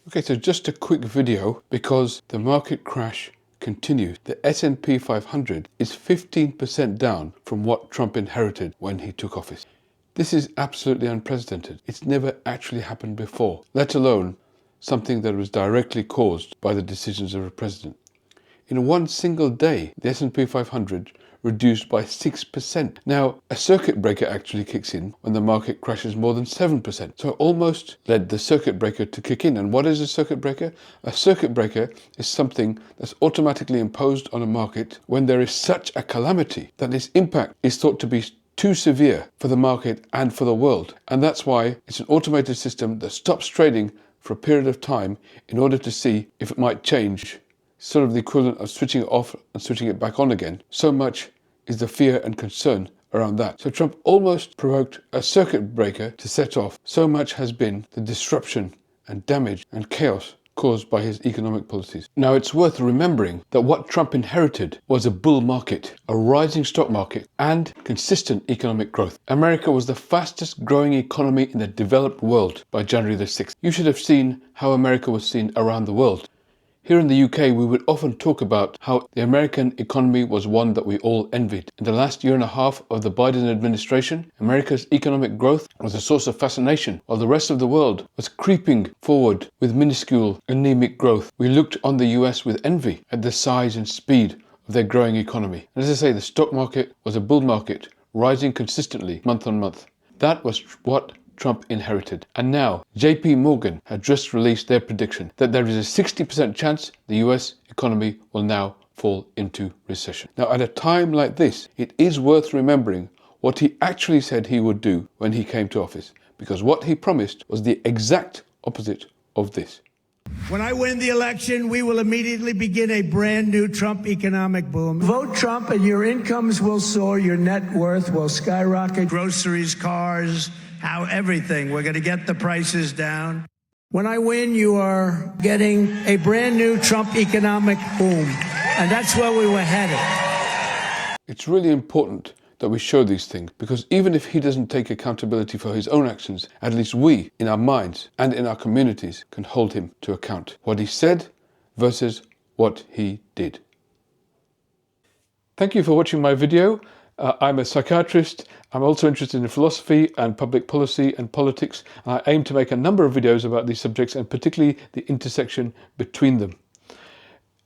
Okay, so just a quick video because the market crash continues. The S&P 500 is 15% down from what Trump inherited when he took office. This is absolutely unprecedented. It's never actually happened before, let alone something that was directly caused by the decisions of a president. In one single day, the S&P 500 reduced by 6%. Now, a circuit breaker actually kicks in when the market crashes more than 7%. So it almost led the circuit breaker to kick in. And what is a circuit breaker? A circuit breaker is something that's automatically imposed on a market when there is such a calamity that its impact is thought to be too severe for the market and for the world. And that's why it's an automated system that stops trading for a period of time in order to see if it might change. Sort of the equivalent of switching it off and switching it back on again. So much is the fear and concern around that. So Trump almost provoked a circuit breaker to set off. So much has been the disruption and damage and chaos caused by his economic policies. Now, it's worth remembering that what Trump inherited was a bull market, a rising stock market, and consistent economic growth. America was the fastest growing economy in the developed world by January the 6th. You should have seen how America was seen around the world. Here in the UK, we would often talk about how the American economy was one that we all envied. In the last year and a half of the Biden administration, America's economic growth was a source of fascination, while the rest of the world was creeping forward with minuscule, anemic growth. We looked on the US with envy at the size and speed of their growing economy. And as I say, the stock market was a bull market, rising consistently month on month. That was what Trump inherited. And now, JP Morgan had just released their prediction that there is a 60% chance the US economy will now fall into recession. Now, at a time like this, it is worth remembering what he actually said he would do when he came to office, because what he promised was the exact opposite of this. When I win the election, we will immediately begin a brand new Trump economic boom. Vote Trump and your incomes will soar, your net worth will skyrocket. Groceries, cars, everything. We're going to get the prices down. When I win, you are getting a brand new Trump economic boom. And that's where we were headed. It's really important that we show these things, because even if he doesn't take accountability for his own actions, at least we, in our minds and in our communities, can hold him to account. What he said versus what he did. Thank you for watching my video. I'm a psychiatrist. I'm also interested in philosophy and public policy and politics. And I aim to make a number of videos about these subjects, and particularly the intersection between them.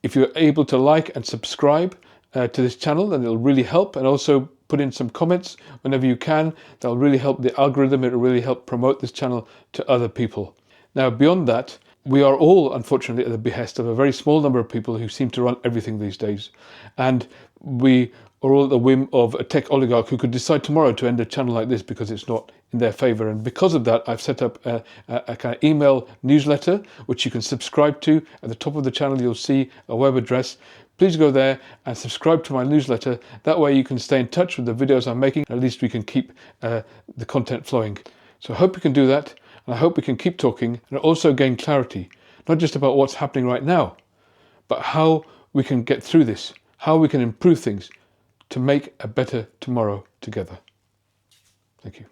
If you're able to like and subscribe to this channel, then it'll really help. And also put in some comments whenever you can. That'll really help the algorithm. It'll really help promote this channel to other people. Now, beyond that, we are all, unfortunately, at the behest of a very small number of people who seem to run everything these days. And we are all at the whim of a tech oligarch who could decide tomorrow to end a channel like this because it's not in their favor. And because of that, I've set up a kind of email newsletter, which you can subscribe to. At the top of the channel, you'll see a web address. Please go there and subscribe to my newsletter. That way you can stay in touch with the videos I'm making. At least we can keep the content flowing. So I hope you can do that. And I hope we can keep talking and also gain clarity, not just about what's happening right now, but how we can get through this, how we can improve things to make a better tomorrow together. Thank you.